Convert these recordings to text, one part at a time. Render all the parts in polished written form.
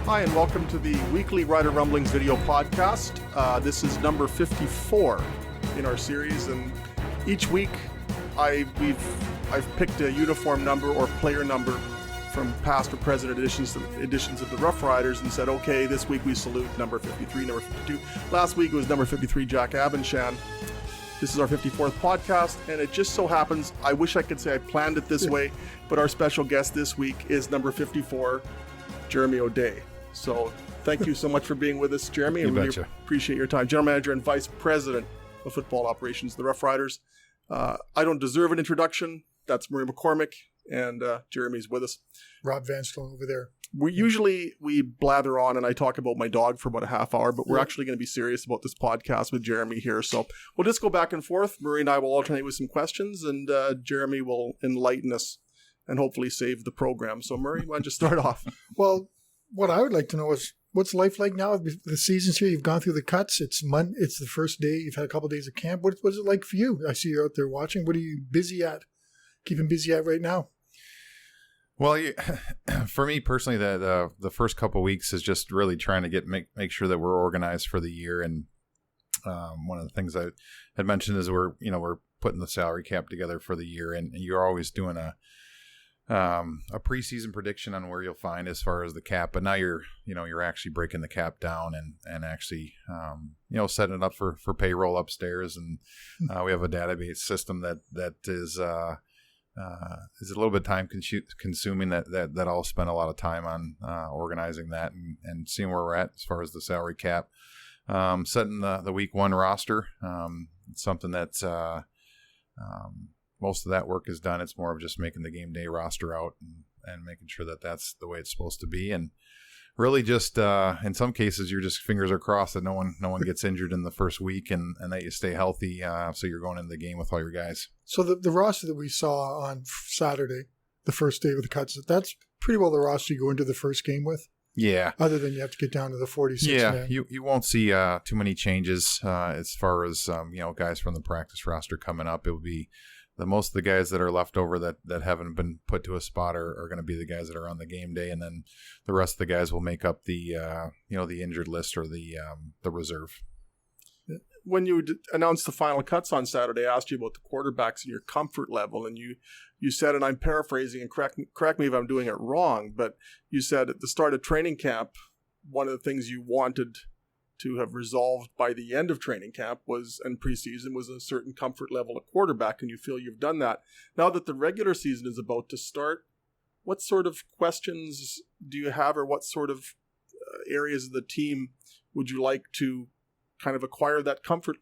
Hi, and welcome to the weekly Rider Rumblings video podcast. This is number 54 in our series, and each week I've picked a uniform number or player number from past or present editions of the Rough Riders and said, okay, this week we salute number 53, number 52. Last week it was number 53, Jack Abendshan. This is our 54th podcast, and it just so happens, I wish I could say I planned it this way, but our special guest this week is number 54, Jeremy O'Day. So thank you so much for being with us, Jeremy. I really appreciate your time. General Manager and Vice President of Football Operations, the Rough Riders. I don't deserve an introduction. That's Murray McCormick, and Jeremy's with us. Rob Vanstone over there. We blather on and I talk about my dog for about a half hour, but we're actually going to be serious about this podcast with Jeremy here. So we'll just go back and forth. Murray and I will alternate with some questions, and Jeremy will enlighten us and hopefully save the program. So Murray, why don't you start off? Well, what I would like to know is, what's life like now? The season's here. You've gone through the cuts. It's the first day. You've had a couple of days of camp. What is it like for you? I see you're out there watching. What are you keeping busy at right now? Well, for me personally, the first couple of weeks is just really trying to make sure that we're organized for the year. And one of the things I had mentioned is we're putting the salary cap together for the year, and you're always doing a preseason prediction on where you'll find as far as the cap, but now you're actually breaking the cap down and actually setting it up for payroll upstairs, and we have a database system that is a little bit time consuming that I'll spend a lot of time on organizing that and seeing where we're at as far as the salary cap, setting the week one roster. It's something that's most of that work is done. It's more of just making the game day roster out and making sure that that's the way it's supposed to be. And really just in some cases, you're just fingers are crossed that no one gets injured in the first week and that you stay healthy. So you're going into the game with all your guys. So the roster that we saw on Saturday, the first day with the cuts, that's pretty well the roster you go into the first game with. Yeah. Other than you have to get down to the 46 man. You won't see too many changes as far as guys from the practice roster coming up. It will be most of the guys that are left over that haven't been put to a spot are going to be the guys that are on the game day, and then the rest of the guys will make up the the injured list or the reserve. When you announced the final cuts on Saturday, I asked you about the quarterbacks and your comfort level, and you said, and I'm paraphrasing, and correct me if I'm doing it wrong, but you said at the start of training camp, one of the things you wanted to have resolved by the end of training camp and preseason was a certain comfort level at quarterback, and you feel you've done that. Now that the regular season is about to start, what sort of questions do you have, or what sort of areas of the team would you like to kind of acquire that comfort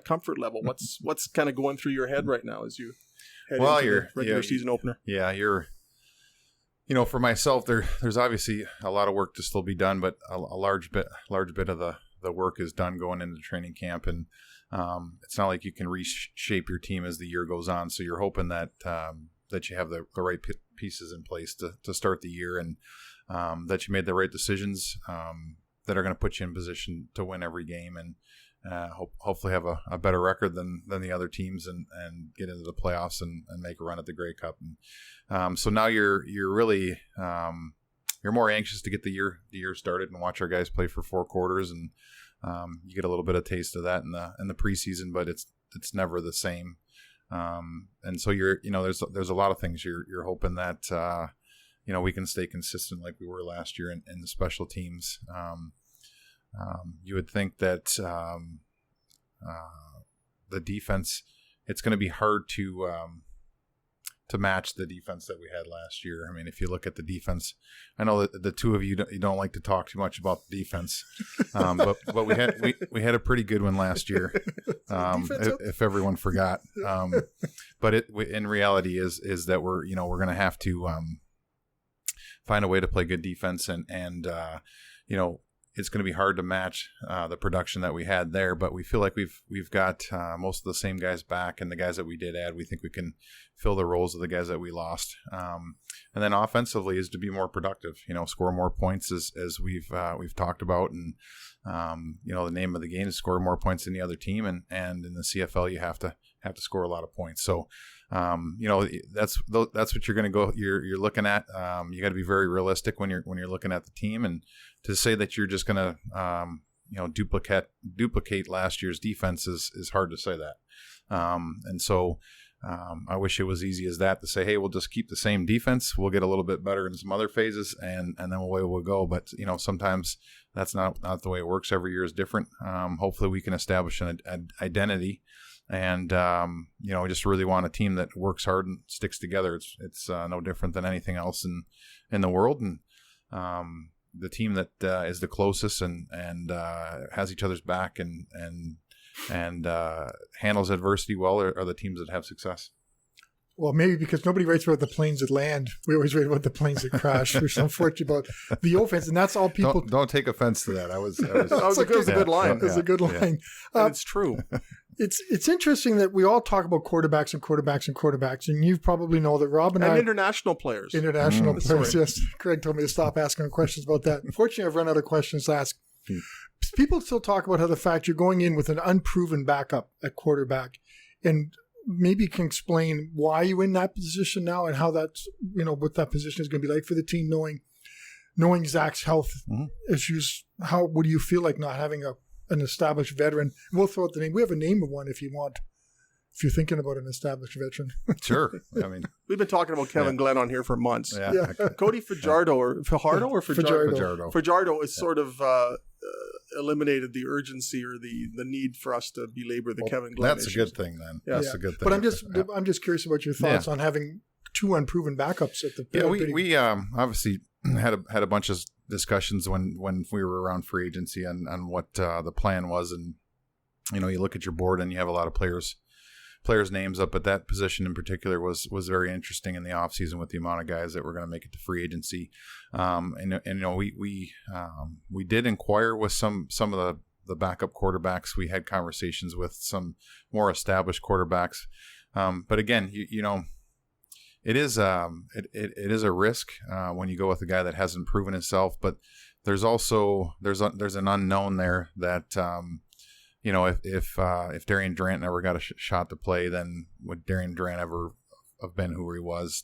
comfort level? What's kind of going through your head right now as you head into the regular season opener? Yeah, for myself, there's obviously a lot of work to still be done, but a large bit of the work is done going into training camp, and it's not like you can reshape your team as the year goes on. So you're hoping that you have the right pieces in place to start the year, and that you made the right decisions that are going to put you in position to win every game, and hopefully have a better record than the other teams and get into the playoffs and make a run at the Grey Cup. And so now you're really you're more anxious to get the year started and watch our guys play for 4 quarters, and you get a little bit of taste of that in the preseason, but it's never the same. And so there's a lot of things you're hoping that we can stay consistent like we were last year in the special teams. You would think that the defense, it's going to be hard to match the defense that we had last year. I mean, if you look at the defense, I know that the two of you don't like to talk too much about the defense, but we had a pretty good one last year. If everyone forgot, but in reality is that we're going to have to find a way to play good defense, and it's going to be hard to match the production that we had there, but we feel like we've got most of the same guys back, and the guys that we did add, we think we can fill the roles of the guys that we lost. And then offensively is to be more productive, score more points as we've talked about, and the name of the game is score more points than the other team, and in the CFL you have have to score a lot of points. So, that's what you're going to go. You're looking at. You got to be very realistic when you're looking at the team, and to say that you're just going to duplicate last year's defense is hard to say that. And so I wish it was easy as that to say, hey, we'll just keep the same defense. We'll get a little bit better in some other phases, and then away we'll go. But sometimes that's not the way it works. Every year is different. Hopefully we can establish an identity. And, we just really want a team that works hard and sticks together. It's no different than anything else in the world. And the team that is the closest and has each other's back and handles adversity well are the teams that have success. Well, maybe because nobody writes about the planes that land. We always write about the planes that crash. We're so unfortunate about the offense, and that's all people. Don't take offense to that. That was a good line. It's a good line. It's true. It's interesting that we all talk about quarterbacks, and you probably know that Rob and I international players. Players. Yes, Craig told me to stop asking questions about that. Unfortunately, I've run out of questions to ask. People still talk about how the fact you're going in with an unproven backup at quarterback, and maybe you can explain why you're in that position now and how that's, what that position is going to be like for the team, knowing Zach's health issues. What do you feel like not having an established veteran? We'll throw out the name. We have a name of one if you want. If you're thinking about an established veteran. Sure. I mean, we've been talking about Kevin Glenn on here for months. Yeah. Cody Fajardo or Fajardo? Fajardo is sort of eliminated the urgency or the need for us to belabor the Kevin Glenn That's issues. A good thing then. Yeah. That's a good thing. But I'm just curious about your thoughts on having two unproven backups at the. Yeah, we obviously had a bunch of discussions when we were around free agency on what the plan was, and you look at your board and you have a lot of players names up, but that position in particular was very interesting in the offseason with the amount of guys that were going to make it to free agency. We did inquire with some of the backup quarterbacks. We had conversations with some more established quarterbacks. But again, it is a risk when you go with a guy that hasn't proven himself, but there's also there's an unknown there that if Darian Durant never got a shot to play, then would Darian Durant ever have been who he was?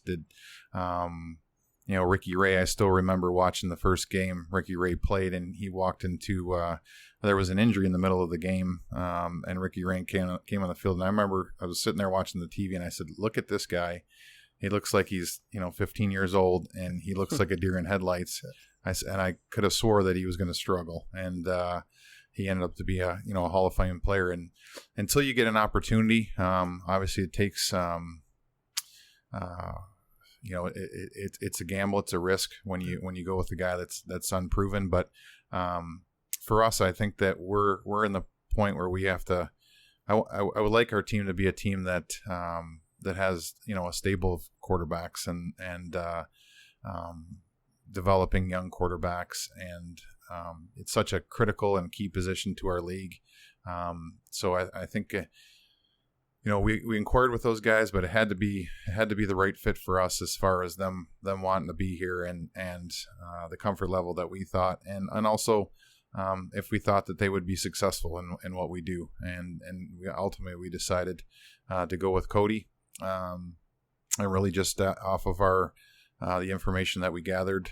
Ricky Ray, I still remember watching the first game Ricky Ray played, and he walked into there was an injury in the middle of the game, and Ricky Ray came on the field, and I remember I was sitting there watching the TV, and I said, look at this guy. He looks like he's 15 years old, and he looks like a deer in headlights. And I could have swore that he was going to struggle, and he ended up to be a Hall of Fame player. And until you get an opportunity, obviously it takes it's a gamble, it's a risk when you go with a guy that's unproven. But for us, I think that we're in the point where we have to. I would like our team to be a team that has a stable of quarterbacks and developing young quarterbacks, and it's such a critical and key position to our league. So I think we inquired with those guys, but it had to be the right fit for us as far as them wanting to be here and the comfort level that we thought, and also if we thought that they would be successful in what we do, and ultimately we decided to go with Cody. And really just off of our the information that we gathered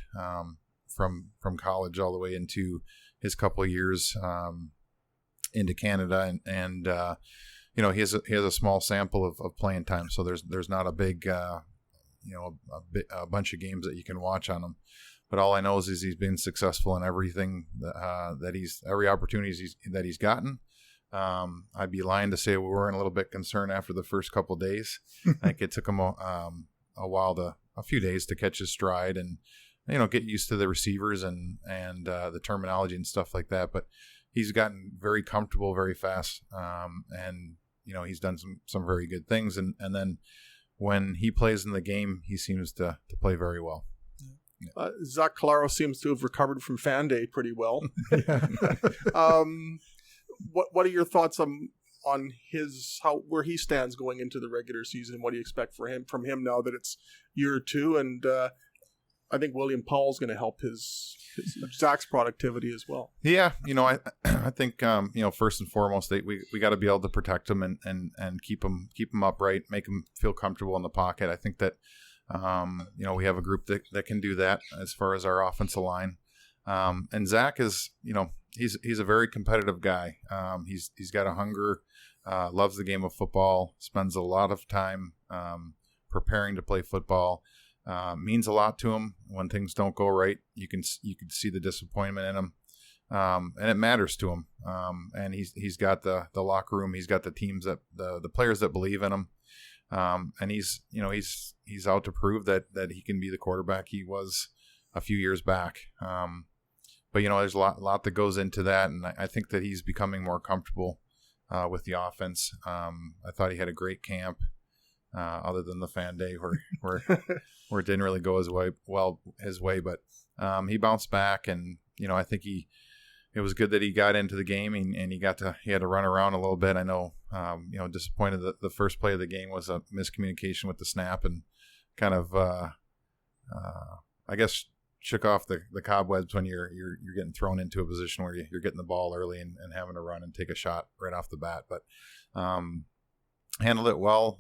from college all the way into his couple of years into Canada, and he has a small sample of playing time, so there's not a big a bunch of games that you can watch on him. But all I know is he's been successful in everything every opportunity that he's gotten. I'd be lying to say we weren't a little bit concerned after the first couple of days. I think it took him a few days to catch his stride and get used to the receivers and the terminology and stuff like that. But he's gotten very comfortable very fast, and he's done some very good things. And then when he plays in the game, he seems to play very well. Zach Calaro seems to have recovered from Fan Day pretty well. What are your thoughts on where he stands going into the regular season? What do you expect from him now that it's year two? And I think William Powell's going to help his Zach's productivity as well. Yeah, I think first and foremost we got to be able to protect him and keep him upright, make him feel comfortable in the pocket. I think that we have a group that can do that as far as our offensive line. And Zach is, he's a very competitive guy. He's got a hunger, loves the game of football, spends a lot of time preparing to play football. Means a lot to him when things don't go right. You can see the disappointment in him, and it matters to him. And he's got the locker room. He's got the teams the players that believe in him. And he's out to prove that he can be the quarterback he was a few years back. But there's a lot that goes into that, and I think that he's becoming more comfortable with the offense. I thought he had a great camp. Other than the fan day where it didn't really go his way, but he bounced back, and I think it was good that he got into the game and he had to run around a little bit. I know disappointed that the first play of the game was a miscommunication with the snap and kind of I guess shook off the cobwebs when you're getting thrown into a position where you're getting the ball early and having to run and take a shot right off the bat, but handled it well,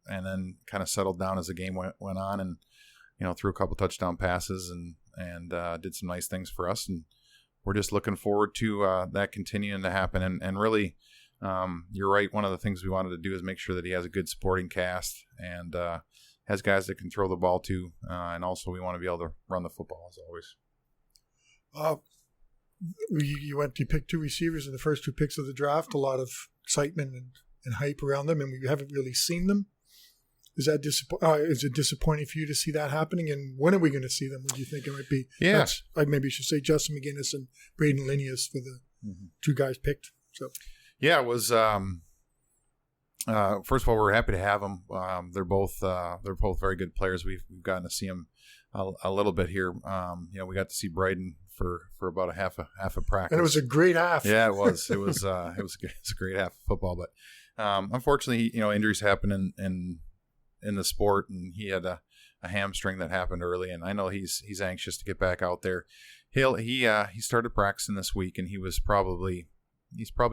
and then kind of settled down as the game went on, and threw a couple touchdown passes and did some nice things for us, and we're just looking forward to that continuing to happen. And really, you're right. One of the things we wanted to do is make sure that he has a good supporting cast and has guys that can throw the ball too, and also we want to be able to run the football as always. You picked two receivers in the first two picks of the draft. A lot of excitement and hype around them, and we haven't really seen them. Is it disappointing for you to see that happening? And when are we going to see them? What do you think it might be? Yeah, I maybe should say Justin McGinnis and Braden Linius for the two guys picked. So yeah, it was. First of all, we're happy to have them. They're both very good players. We've gotten to see them a little bit here. We got to see Braden for about a half a practice, and it was a great half. Yeah, it was. It was a great half of football, but unfortunately, injuries happen in the sport, and he had a hamstring that happened early, and I know he's anxious to get back out there. He started practicing this week, and he's probably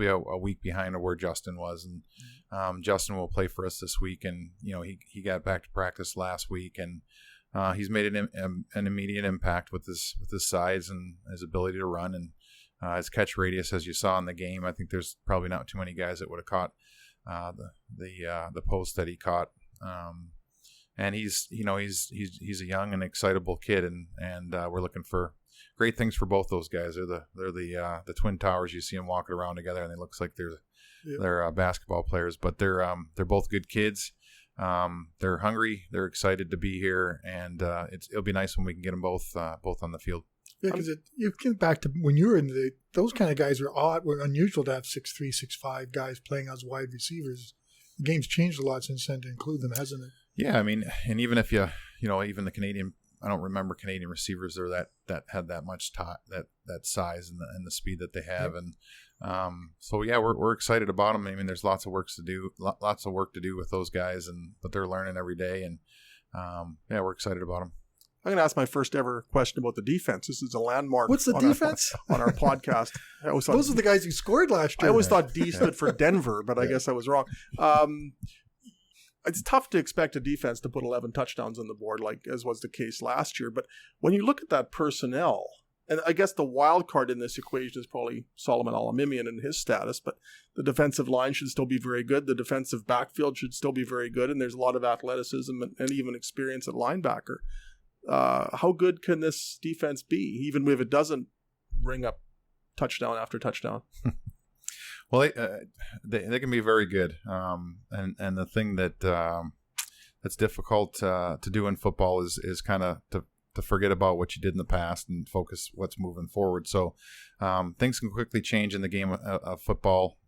a week behind of where Justin was, and Justin will play for us this week, and he got back to practice last week, and he's made an immediate impact with his size and his ability to run, and his catch radius, as you saw in the game. I think there's probably not too many guys that would have caught the post that he caught. And he's a young and excitable kid, and we're looking for great things for both those guys. They're the twin towers. You see them walking around together, and it looks like they're basketball players, but they're both good kids. They're hungry. They're excited to be here, and it'll be nice when we can get them both on the field. Yeah, because you get back to when you were in those kind of guys were unusual to have 6'3", 6'5" guys playing as wide receivers. The game's changed a lot since then to include them, hasn't it? Yeah, I mean, and even if even the Canadian, I don't remember Canadian receivers that had that much that size and the speed that they have, and so yeah, we're excited about them. I mean, there's lots of work to do with those guys, but they're learning every day, and yeah, we're excited about them. I'm going to ask my first ever question about the defense. This is a landmark. What's the defense? On our podcast. Those are the guys who scored last year. I always thought D stood for Denver, but I guess I was wrong. It's tough to expect a defense to put 11 touchdowns on the board, like as was the case last year. But when you look at that personnel, and I guess the wild card in this equation is probably Solomon Alamimian and his status, but the defensive line should still be very good. The defensive backfield should still be very good, and there's a lot of athleticism and even experience at linebacker. How good can this defense be, even if it doesn't ring up touchdown after touchdown? Well, they can be very good, and the thing that's difficult to do in football is kind of to forget about what you did in the past and focus what's moving forward. So things can quickly change in the game of football.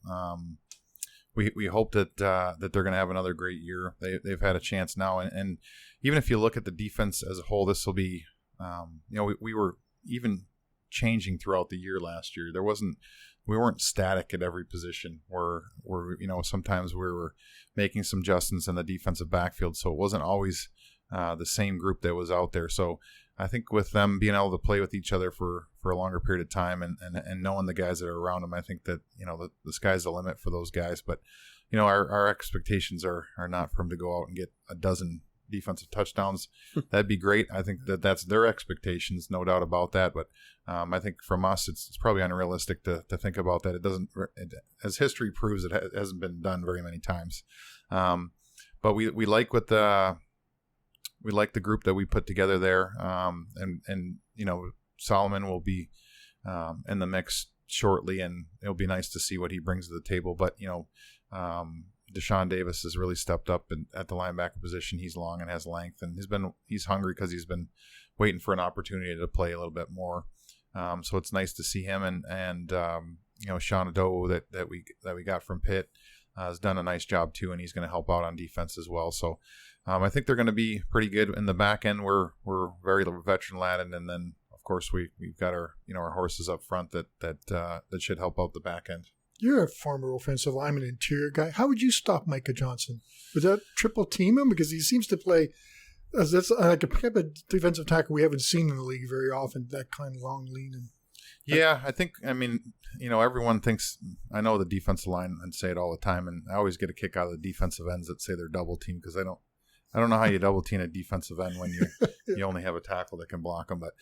We hope that they're going to have another great year. They've had a chance now, and even if you look at the defense as a whole, this will be, we were even changing throughout the year last year. We weren't static at every position. Sometimes we were making some adjustments in the defensive backfield, so it wasn't always the same group that was out there. So I think with them being able to play with each other for a longer period of time and knowing the guys that are around them, I think that, the sky's the limit for those guys. But, our expectations are not for them to go out and get a dozen defensive touchdowns. That'd be great. I think that's their expectations, no doubt about that. But I think from us, it's probably unrealistic to think about that. As history proves, it hasn't been done very many times. But we like we like the group that we put together there. And Solomon will be in the mix shortly, and it'll be nice to see what he brings to the table. But, Deshaun Davis has really stepped up at the linebacker position. He's long and has length, and he's hungry because he's been waiting for an opportunity to play a little bit more. So it's nice to see him, and Sean Ado that we got from Pitt has done a nice job too, and he's going to help out on defense as well. So I think they're going to be pretty good in the back end. We're very veteran laden, and then of course we've got our horses up front that should help out the back end. You're a former offensive lineman, interior guy. How would you stop Micah Johnson? Was that triple team him? Because he seems to play that's like a type of defensive tackle we haven't seen in the league very often. That kind of long, lean, and yeah, everyone thinks. I know the defensive line and say it all the time, and I always get a kick out of the defensive ends that say they're double team because I don't know how you double team a defensive end when you only have a tackle that can block them. But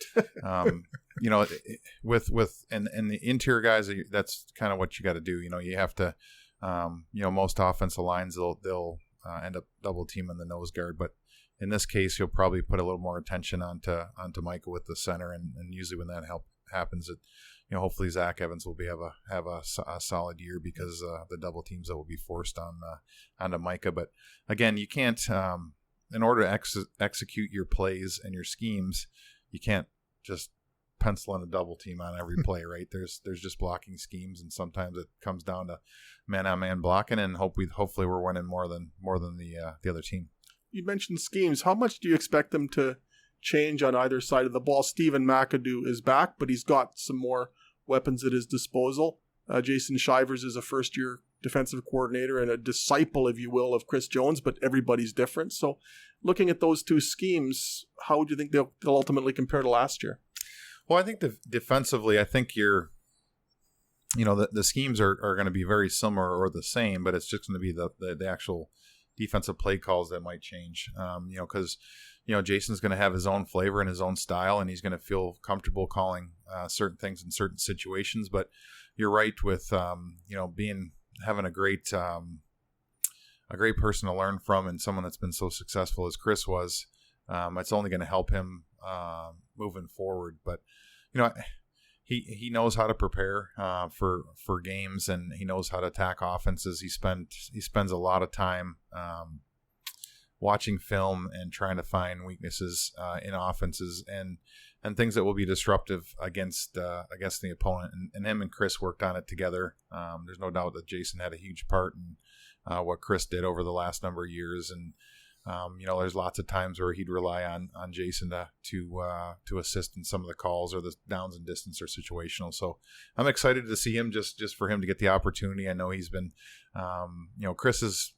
with the interior guys, that's kind of what you got to do. You have to, most offensive lines they'll end up double teaming the nose guard, but in this case, you'll probably put a little more attention onto Micah with the center, and usually when that happens, hopefully Zach Evans will have a solid year because the double teams that will be forced onto Micah. But again, you can't. In order to execute your plays and your schemes, you can't just pencil in a double team on every play, right? There's just blocking schemes, and sometimes it comes down to man-on-man blocking, and hopefully we're winning more than the other team. You mentioned schemes. How much do you expect them to change on either side of the ball? Stephen McAdoo is back, but he's got some more weapons at his disposal. Jason Shivers is a first-year defensive coordinator and a disciple, if you will, of Chris Jones, but everybody's different. So looking at those two schemes, how do you think they'll ultimately compare to last year? Well, I think defensively, I think the schemes are going to be very similar or the same, but it's just going to be the actual defensive play calls that might change. Because Jason's going to have his own flavor and his own style, and he's going to feel comfortable calling certain things in certain situations. But you're right with having a great person to learn from, and someone that's been so successful as Chris was. It's only going to help him moving forward. But he knows how to prepare for games, and he knows how to attack offenses. He spends a lot of time watching film and trying to find weaknesses in offenses and things that will be disruptive against the opponent. And him and Chris worked on it together. There's no doubt that Jason had a huge part in what Chris did over the last number of years. And there's lots of times where he'd rely on Jason to assist in some of the calls, or the downs and distance or situational. So I'm excited to see him just for him to get the opportunity. I know he's been, Chris has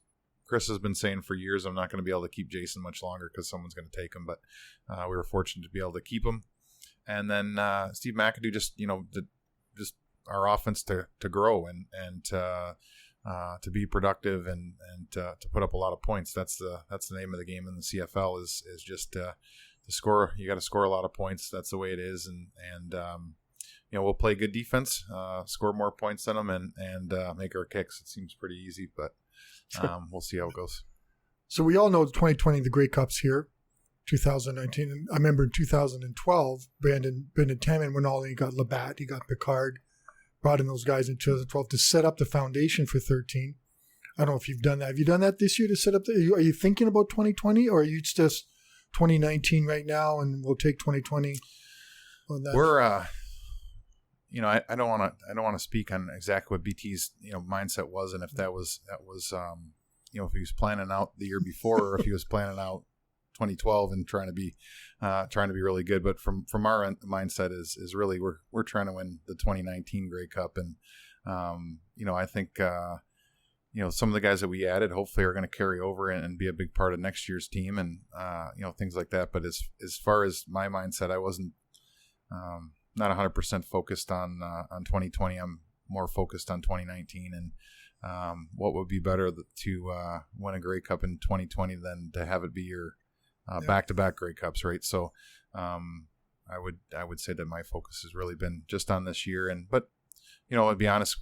been saying for years, I'm not going to be able to keep Jason much longer because someone's going to take him. But we were fortunate to be able to keep him. And then Steve McAdoo just our offense to grow and to be productive and to put up a lot of points. That's the name of the game in the CFL is just to score. You got to score a lot of points. That's the way it is. And we'll play good defense, score more points than them, and make our kicks. It seems pretty easy, but we'll see how it goes. So we all know 2020, the Grey Cup's here, 2019. And I remember in 2012, Brendan Taman went all in. He got Labatt, he got Picard, brought in those guys in 2012 to set up the foundation for 13. I don't know if you've done that. Have you done that this year to set up? Are you thinking about 2020, or are you just 2019 right now, and we'll take 2020 on that? We're, I don't want to speak on exactly what BT's mindset was, and if that was if he was planning out the year before, or if he was planning out 2012 and trying to be really good. But from our mindset is really we're trying to win the 2019 Grey Cup, and I think some of the guys that we added hopefully are going to carry over and be a big part of next year's team, and things like that. But as far as my mindset, I wasn't not 100% focused on 2020. I'm more focused on 2019, and what would be better to win a Grey Cup in 2020 than to have it be your back-to-back Grey Cups, right? So I would say that my focus has really been just on this year, but to be honest,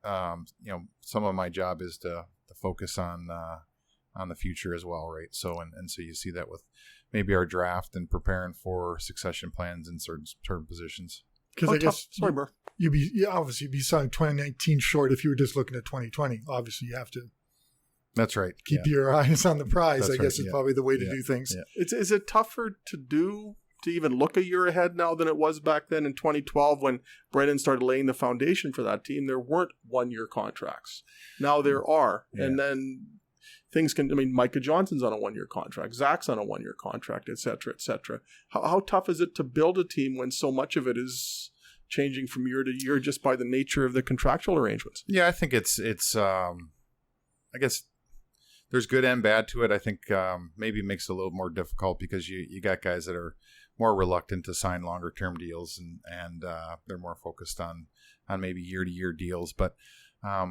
some of my job is to focus on the future as well, right? So so you see that with maybe our draft and preparing for succession plans in certain positions. Because I guess sorry, Burr. Obviously you'd be selling 2019 short if you were just looking at 2020. Obviously, you have to. That's right. Keep your eyes on the prize. That's I guess right. is probably the way to do things. Yeah. Is it tougher to even look a year ahead now than it was back then in 2012 when Brendan started laying the foundation for that team? There weren't 1-year contracts. Now there are. Yeah. And then things Micah Johnson's on a 1-year contract. Zach's on a 1-year contract, et cetera, et cetera. How tough is it to build a team when so much of it is changing from year to year just by the nature of the contractual arrangements? Yeah, I think it's I guess there's good and bad to it. I think maybe it makes it a little more difficult because you got guys that are more reluctant to sign longer term deals and they're more focused on maybe year-to-year deals. But I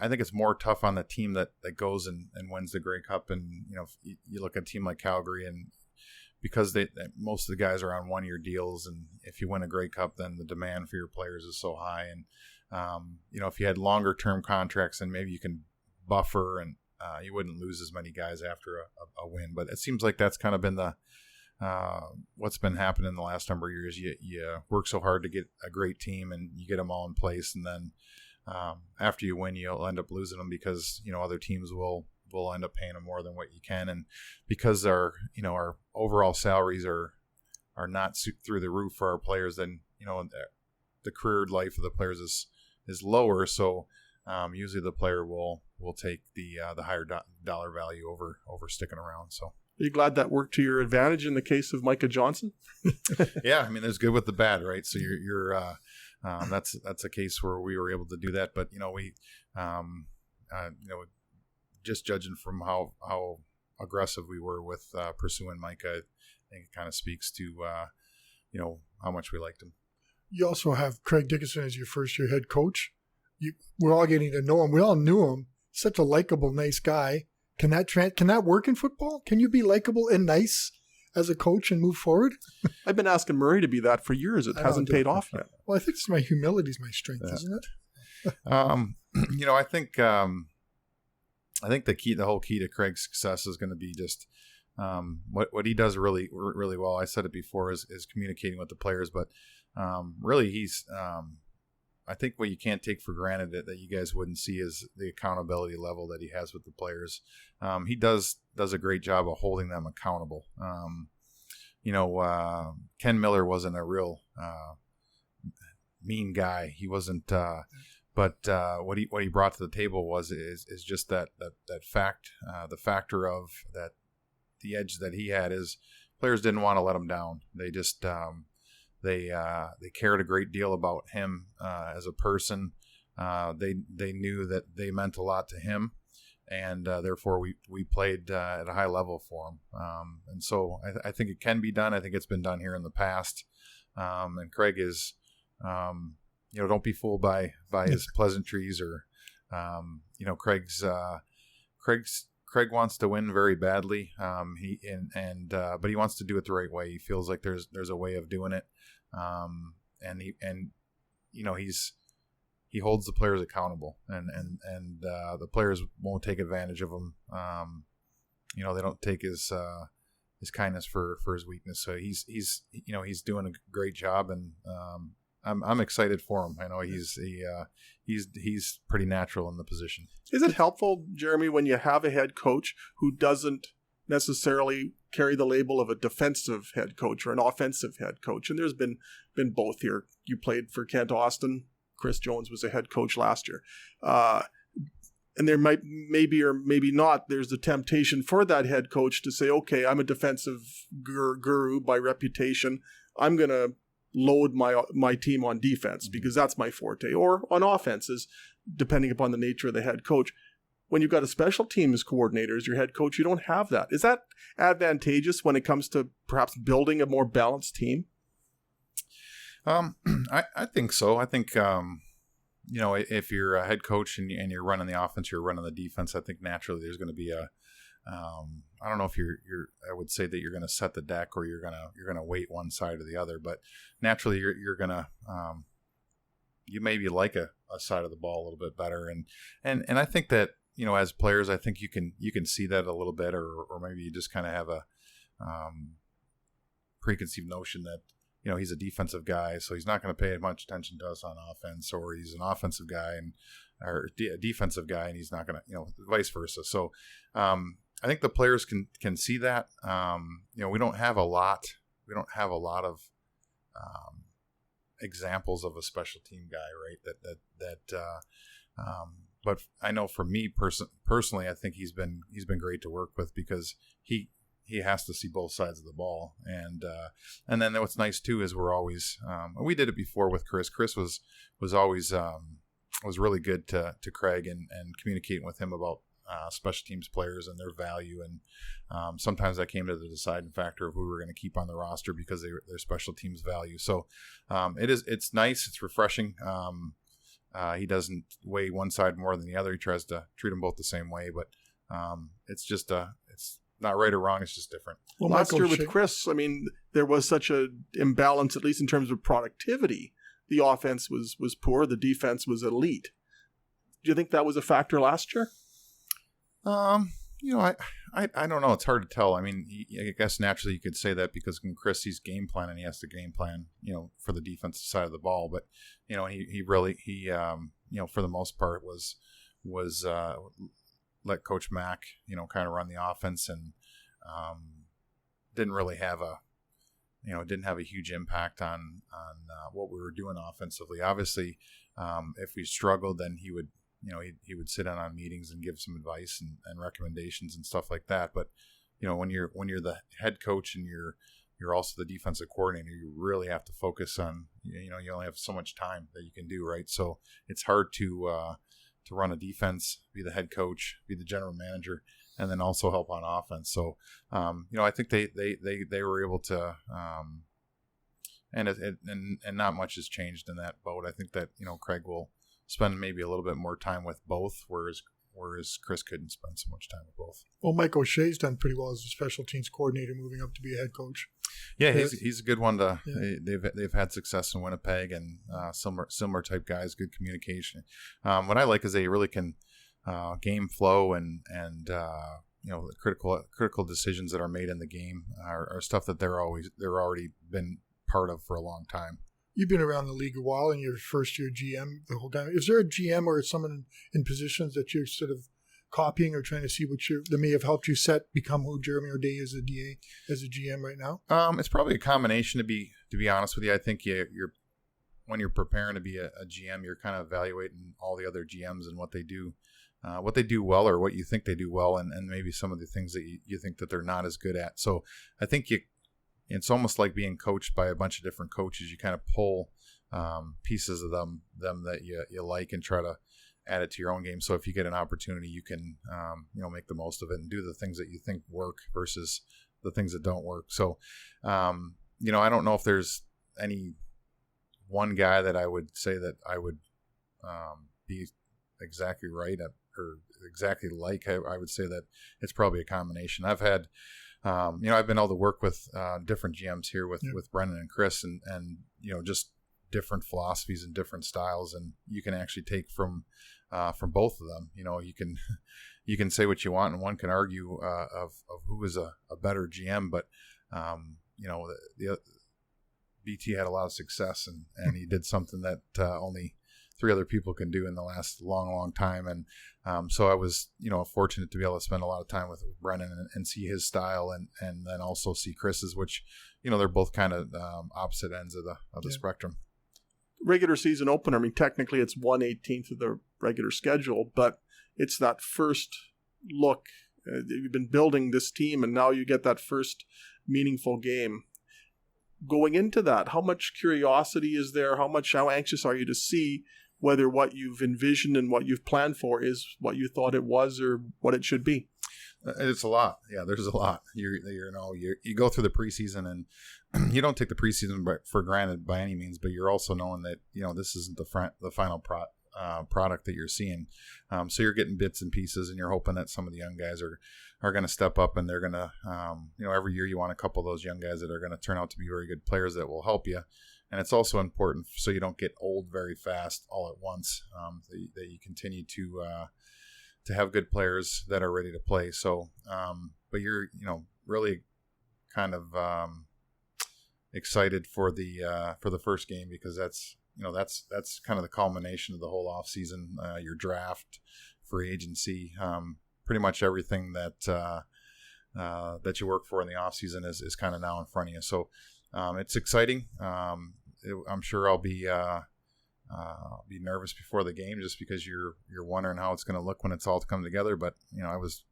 think it's more tough on the team that goes and wins the Grey Cup. And you look at a team like Calgary, and because most of the guys are on 1-year deals, and if you win a Grey Cup, then the demand for your players is so high. And if you had longer term contracts, then maybe you can buffer and you wouldn't lose as many guys after a win. But it seems like that's kind of been what's been happening in the last number of years. You work so hard to get a great team, and you get them all in place, and then after you win, you'll end up losing them because other teams will end up paying them more than what you can, and because our overall salaries are not through the roof for our players, then the career life of the players is lower. So usually the player will take the higher dollar value over sticking around. So. Are you glad that worked to your advantage in the case of Micah Johnson? Yeah, there's good with the bad, right? So you're that's a case where we were able to do that. But we just judging from how aggressive we were with pursuing Micah, I think it kind of speaks to how much we liked him. You also have Craig Dickinson as your first year head coach. We're all getting to know him. We all knew him. Such a likable, nice guy. Can that work in football? Can you be likable and nice as a coach and move forward? I've been asking Murray to be that for years. It hasn't paid off yet. Well, I think it's my humility is my strength, isn't it? I think the whole key to Craig's success is going to be just what he does really, really well. I said it before is communicating with the players, but really he's I think what you can't take for granted that you guys wouldn't see is the accountability level that he has with the players. He does a great job of holding them accountable. Ken Miller wasn't a real mean guy. He wasn't, but what he brought to the table is just that fact, the factor of that the edge that he had is players didn't want to let him down. They just they cared a great deal about him as a person. They knew that they meant a lot to him, and therefore we played at a high level for him. And so I think it can be done. I think it's been done here in the past. And Craig is, don't be fooled by his pleasantries or, Craig wants to win very badly. But he wants to do it the right way. He feels like there's a way of doing it. He holds the players accountable, and the players won't take advantage of him. They don't take his kindness for his weakness. So he's doing a great job, and I'm excited for him. I know he's pretty natural in the position. Is it helpful, Jeremy, when you have a head coach who doesn't necessarily carry the label of a defensive head coach or an offensive head coach? And there's been both here. You played for Kent Austin. Chris Jones was a head coach last year. And there maybe or maybe not, there's the temptation for that head coach to say, okay, I'm a defensive guru by reputation. I'm going to load my team on defense because that's my forte, or on offenses, depending upon the nature of the head coach. when you've got a special teams coordinator as your head coach, you don't have that. Is that advantageous when it comes to perhaps building a more balanced team? I think so. I think, if you're a head coach and you're running the offense, you're running the defense, I think naturally there's going to be I don't know if I would say that you're going to set the deck or you're going to weight one side or the other, but naturally you're going to, you maybe like a side of the ball a little bit better. And I think that, as players, I think you can see that a little bit, or maybe you just kind of have a preconceived notion that, he's a defensive guy, so he's not going to pay much attention to us on offense, or he's an offensive guy or a defensive guy, and he's not going to, vice versa. So I think the players can see that. We don't have a lot of examples of a special team guy, right? But I know for me personally, I think he's been great to work with, because he has to see both sides of the ball. And then what's nice too is we're always, we did it before with Chris. Chris was always, was really good to Craig and communicating with him about special teams players and their value. And sometimes that came to the deciding factor of who we were going to keep on the roster because their special teams value. So it's nice. It's refreshing. He doesn't weigh one side more than the other. He tries to treat them both the same way, but it's just it's not right or wrong. It's just different. Well, last year with Chris, I mean, there was such an imbalance, at least in terms of productivity. The offense was poor. The defense was elite. Do you think that was a factor last year? I don't know. It's hard to tell. I mean, I guess naturally you could say that because when Chris sees game plan and he has to game plan, for the defensive side of the ball. But, he really, for the most part was let Coach Mack, kind of run the offense, and didn't really have didn't have a huge impact on what we were doing offensively. Obviously, if we struggled, then he would sit in on meetings and give some advice and recommendations and stuff like that. But when you're the head coach and you're also the defensive coordinator, you really have to focus on you only have so much time that you can do, right? So it's hard to run a defense, be the head coach, be the general manager, and then also help on offense. So I think they were able to and not much has changed in that boat. I think that Craig will spend maybe a little bit more time with both, whereas Chris couldn't spend so much time with both. Well, Mike O'Shea's done pretty well as a special teams coordinator, moving up to be a head coach. Yeah, he's a good one to. Yeah. They've had success in Winnipeg, and similar type guys, good communication. What I like is they really can game flow and critical decisions that are made in the game are stuff that they're already been part of for a long time. You've been around the league a while, and you're first year GM the whole time. Is there a GM or someone in positions that you're sort of copying or trying to see that may have helped you become who Jeremy O'Day is as a GM right now? It's probably a combination, to be honest with you. I think you're when you're preparing to be a GM, you're kind of evaluating all the other GMs and what they do well, or what you think they do well, and maybe some of the things that you think that they're not as good at. So I think it's almost like being coached by a bunch of different coaches. You kind of pull pieces of them that you like and try to add it to your own game. So if you get an opportunity, you can make the most of it and do the things that you think work versus the things that don't work. So I don't know if there's any one guy that I would say that I would be exactly right at, or exactly like. I would say that it's probably a combination. I've had I've been able to work with different GMs here with Brendan and Chris, and just different philosophies and different styles, and you can actually take from both of them. You can say what you want, and one can argue of who is a better GM, but the BT had a lot of success, and he did something that only 3 other people can do in the last long time. And so I was, fortunate to be able to spend a lot of time with Brennan and see his style, and then also see Chris's, which, they're both kind of opposite ends of the spectrum. Regular season opener, I mean, technically it's 1/18 of the regular schedule, but it's that first look. You've been building this team, and now you get that first meaningful game. Going into that, how much curiosity is there? How anxious are you to see whether what you've envisioned and what you've planned for is what you thought it was or what it should be. It's a lot. Yeah, there's a lot. You go through the preseason, and you don't take the preseason for granted by any means, but you're also knowing that this isn't the final product that you're seeing. So you're getting bits and pieces, and you're hoping that some of the young guys are going to step up, and they're going to every year you want a couple of those young guys that are going to turn out to be very good players that will help you. And it's also important so you don't get old very fast all at once. That you continue to have good players that are ready to play. So, but you're, really kind of excited for the first game, because that's kind of the culmination of the whole off season, your draft, free agency, pretty much everything that you work for in the off season is kind of now in front of you. So, it's exciting. I'm sure I'll be nervous before the game, just because you're wondering how it's going to look when it's all come together. But I was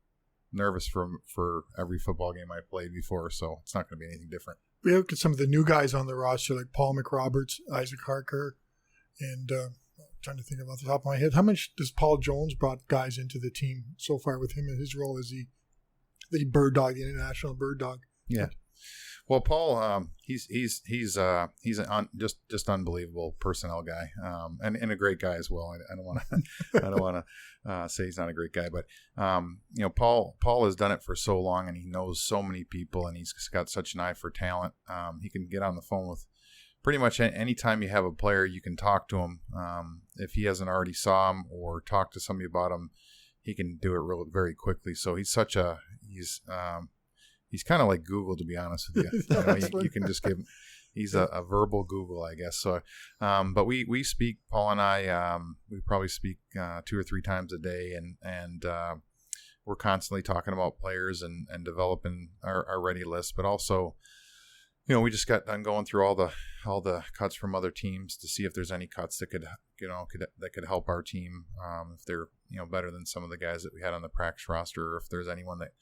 nervous for every football game I played before, so it's not going to be anything different. We look at some of the new guys on the roster, like Paul McRoberts, Isaac Harker, and I'm trying to think off the top of my head, how much does Paul Jones brought guys into the team so far with him and his role as the bird dog, the international bird dog? Yeah. Well, Paul, he's just unbelievable personnel guy, and a great guy as well. I don't want to say he's not a great guy, but Paul has done it for so long, and he knows so many people, and he's got such an eye for talent. He can get on the phone with pretty much any time you have a player, you can talk to him. If he hasn't already saw him or talked to somebody about him, he can do it very quickly. So he's kind of like Google, to be honest with you. You can just give him, he's a verbal Google, I guess. So, but we speak, Paul and I, we probably speak 2 or 3 times a day, and we're constantly talking about players and developing our ready list. But also, we just got done going through all the cuts from other teams to see if there's any cuts that could help our team, if they're better than some of the guys that we had on the practice roster, or if there's anyone that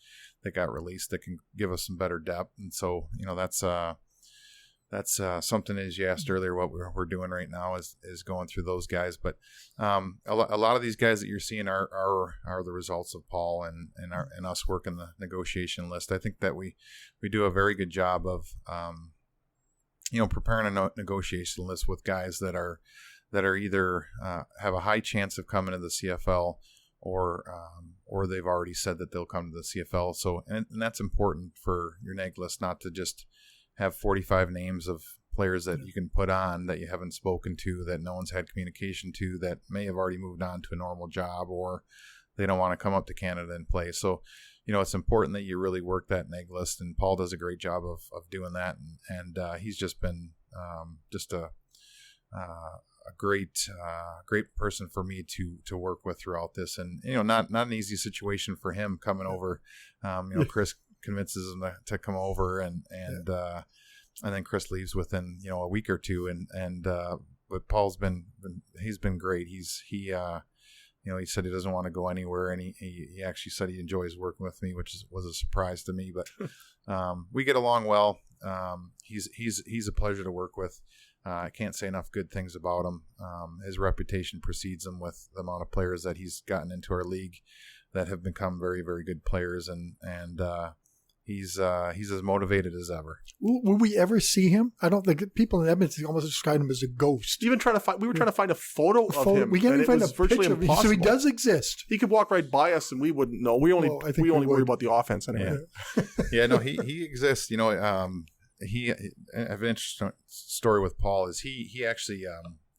got released that can give us some better depth. And so that's something, as you asked earlier, what we're doing right now is going through those guys. But a lot of these guys that you're seeing are the results of Paul and us working the negotiation list. I think that we do a very good job of preparing a negotiation list with guys that are either have a high chance of coming to the CFL, or they've already said that they'll come to the CFL. So and that's important for your neg list, not to just have 45 names of players that you can put on that you haven't spoken to, that no one's had communication to, that may have already moved on to a normal job, or they don't want to come up to Canada and play. So, it's important that you really work that neg list, and Paul does a great job of doing that. And he's just been just a great person for me to work with throughout this. And, not an easy situation for him coming over. Chris convinces him to come over, and then Chris leaves within a week or two, but Paul's been great. He said he doesn't want to go anywhere, and he actually said he enjoys working with me, which was a surprise to me. But we get along well. He's a pleasure to work with. I can't say enough good things about him. His reputation precedes him with the amount of players that he's gotten into our league that have become very, very good players, and he's as motivated as ever. Will we ever see him? I don't think people in Edmonton almost describe him as a ghost. We were trying to find a photo of him. We can't even find a picture of him. So he does exist. He could walk right by us and we wouldn't know. We only worry about the offense anyway. Yeah, no, he exists. An interesting story with Paul is he actually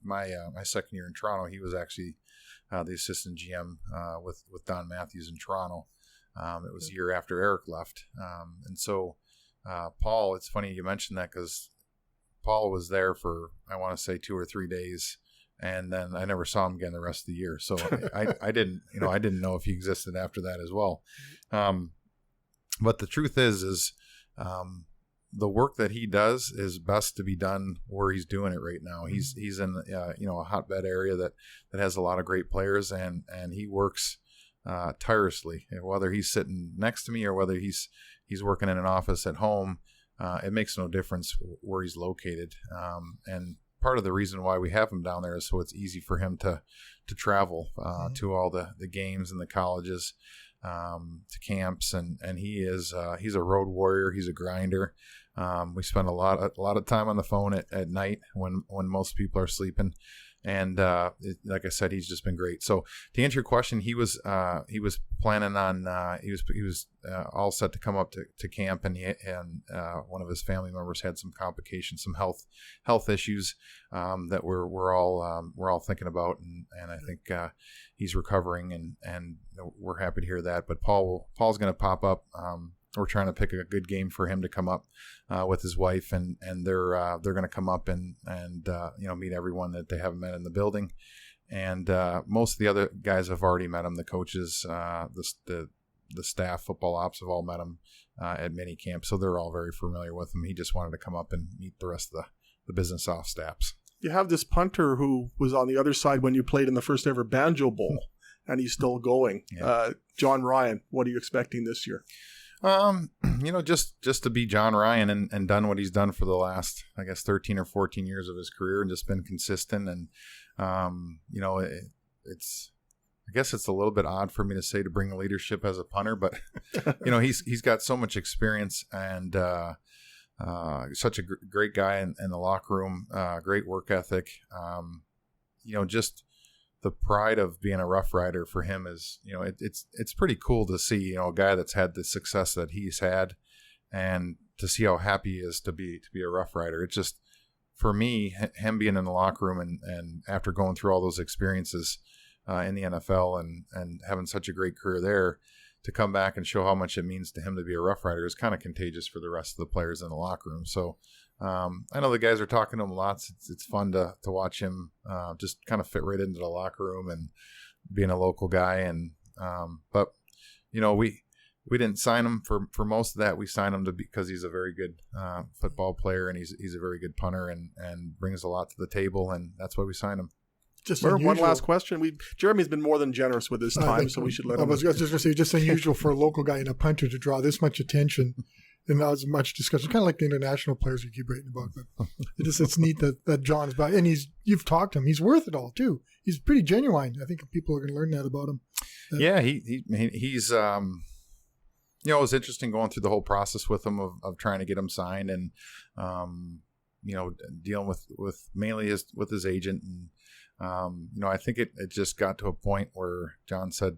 my second year in Toronto, he was actually the assistant GM with Don Matthews in Toronto. It was a year after Eric left. And so Paul, it's funny you mentioned that, because Paul was there for, I want to say, 2 or 3 days, and then I never saw him again the rest of the year. So I didn't know if he existed after that as well. But the truth is the work that he does is best to be done where he's doing it right now. He's in a hotbed area that has a lot of great players, and he works tirelessly. Whether he's sitting next to me or whether he's working in an office at home, it makes no difference where he's located. And part of the reason why we have him down there is so it's easy for him to travel to all the games and the colleges, to camps, and he's a road warrior. He's a grinder. We spend a lot of time on the phone at night when most people are sleeping. And like I said, he's just been great. So to answer your question, he was planning on he was all set to come up to camp, and one of his family members had some complications, some health issues that we're all thinking about, and I think he's recovering, and we're happy to hear that. But Paul's going to pop up. We're trying to pick a good game for him to come up with his wife, and they're going to come up and meet everyone that they haven't met in the building. And most of the other guys have already met him. The coaches, the staff, football ops have all met him at mini camp, so they're all very familiar with him. He just wanted to come up and meet the rest of the business off staffs. You have this punter who was on the other side when you played in the first ever Banjo Bowl, and he's still going. Yeah. John Ryan, what are you expecting this year? Just to be John Ryan and done what he's done for the last, I guess, 13 or 14 years of his career, and just been consistent. And, I guess it's a little bit odd for me to say to bring leadership as a punter, but, he's got so much experience, and, such a great guy in the locker room, great work ethic. Just the pride of being a Rough Rider for him is, it's pretty cool to see, a guy that's had the success that he's had, and to see how happy he is to be a Rough Rider. It's just, for me, him being in the locker room and after going through all those experiences in the NFL and having such a great career there, to come back and show how much it means to him to be a Rough Rider is kind of contagious for the rest of the players in the locker room. So I know the guys are talking to him lots. It's fun to watch him just kind of fit right into the locker room, and being a local guy. And but we didn't sign him for most of that. We signed him because he's a very good football player, and he's a very good punter, and brings a lot to the table, and that's why we signed him. Just one last question. Jeremy's been more than generous with his time, so we should let him. I was just going to say, just unusual for a local guy and a punter to draw this much attention and not as much discussion. Kind of like the international players we keep writing about, but it's neat that John is back, and you've talked to him. He's worth it all too. He's pretty genuine. I think people are going to learn that about him. Yeah, he's it was interesting going through the whole process with him of trying to get him signed, and dealing with mainly with his agent. And I think it just got to a point where John said,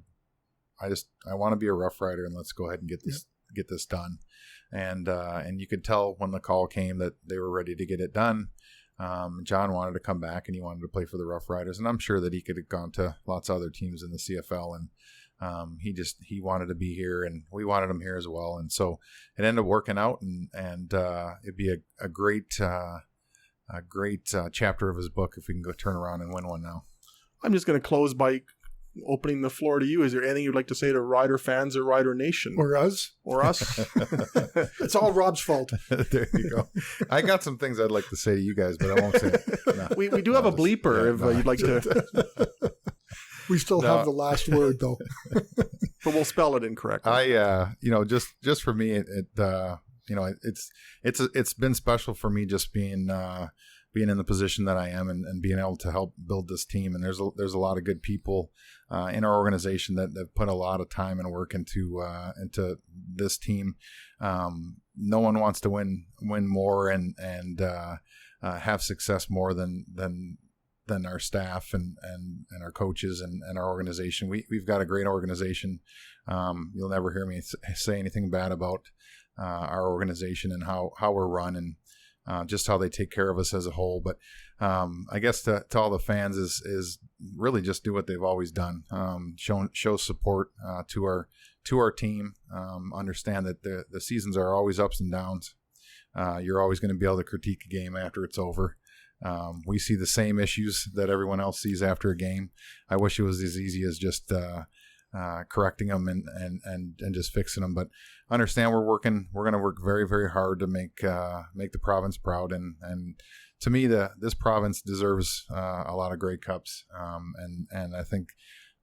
I want to be a Rough Rider, and let's go ahead and get this done. And you could tell when the call came that they were ready to get it done. John wanted to come back, and he wanted to play for the Rough Riders, and I'm sure that he could have gone to lots of other teams in the CFL, and he wanted to be here, and we wanted him here as well. And so it ended up working out, and it'd be a great chapter of his book if we can go turn around and win one now. I'm just going to close by opening the floor to you. Is there anything you'd like to say to Rider fans or Rider Nation? Or us? It's all Rob's fault. There you go. I got some things I'd like to say to you guys, but I won't say it. No. We do have a bleeper if you'd like to. We still have the last word, though. But we'll spell it incorrectly. Just for me, it's been special for me just being in the position that I am, and being able to help build this team. And there's a lot of good people in our organization that have put a lot of time and work into this team. No one wants to win more and have success more than our staff and our coaches and our organization. We've got a great organization. You'll never hear me say anything bad about our organization and how we're run, and just how they take care of us as a whole. But I guess to all the fans is really just do what they've always done. Show support to our team. Understand that the seasons are always ups and downs. You're always going to be able to critique a game after it's over. We see the same issues that everyone else sees after a game. I wish it was as easy as just correcting them and just fixing them. But understand we're going to work very, very hard to make the province proud. And to me, this province deserves a lot of Grey Cups. And I think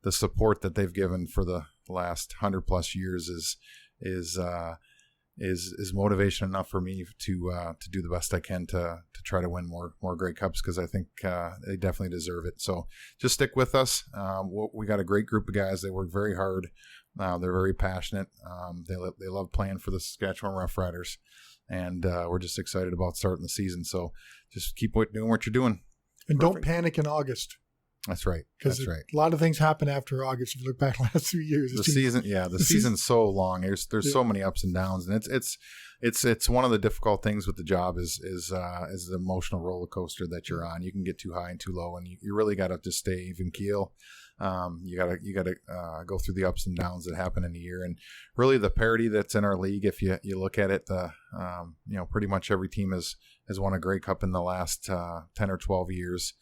the support that they've given for the last 100+ years is is motivation enough for me to do the best I can to try to win more Grey Cups, because I think they definitely deserve it. So just stick with us. We got a great group of guys. They work very hard. They're very passionate. They love playing for the Saskatchewan-roughriders, and we're just excited about starting the season. So just keep doing what you're doing. And don't panic in August. That's right. Because a lot of things happen after August. If you look back the last 3 years, the season's so long. There's so many ups and downs, and it's one of the difficult things with the job is the emotional roller coaster that you're on. You can get too high and too low, and you really got to just stay even keel. You gotta go through the ups and downs that happen in a year, and really the parity that's in our league. If you look at it, pretty much every team has won a Grey Cup in the last 10 or 12 years,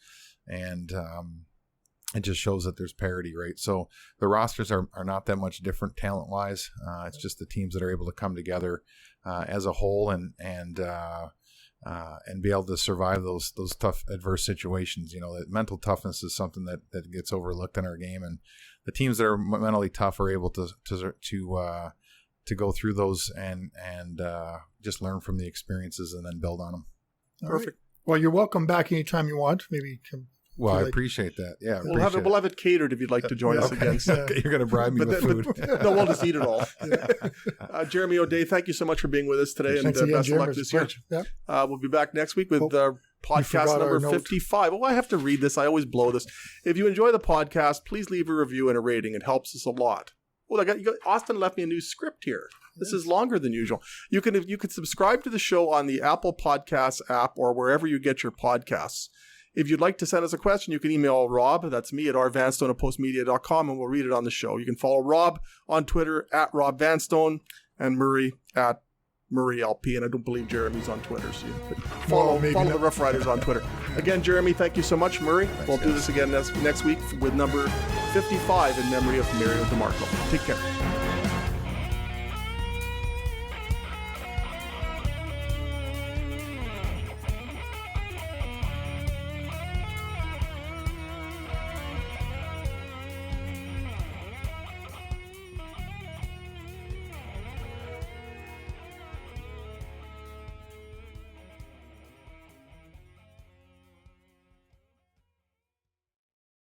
and it just shows that there's parity, right? So the rosters are not that much different talent-wise. It's just the teams that are able to come together as a whole and be able to survive those tough, adverse situations. That mental toughness is something that gets overlooked in our game, and the teams that are mentally tough are able to go through those and just learn from the experiences and then build on them. Perfect. Right. Well, you're welcome back anytime you want. Maybe come. Well, I appreciate that. Yeah, we'll have it catered if you'd like to join us again. Okay. You're going to bribe me with food. No, we'll just eat it all. Jeremy O'Day, thank you so much for being with us today, and best of luck this year. Yeah. We'll be back next week with podcast number 55. Oh, I have to read this. I always blow this. If you enjoy the podcast, please leave a review and a rating. It helps us a lot. Well, Austin left me a new script here. This is longer than usual. You can subscribe to the show on the Apple Podcasts app or wherever you get your podcasts. If you'd like to send us a question, you can email Rob, that's me, at rvanstone@postmedia.com, and we'll read it on the show. You can follow Rob on Twitter at Rob Vanstone and Murray at Murray LP, and I don't believe Jeremy's on Twitter, so follow the Rough Riders on Twitter. Again, Jeremy, thank you so much. Murray, we'll do this again next week with number 55 in memory of Mario DeMarco. Take care.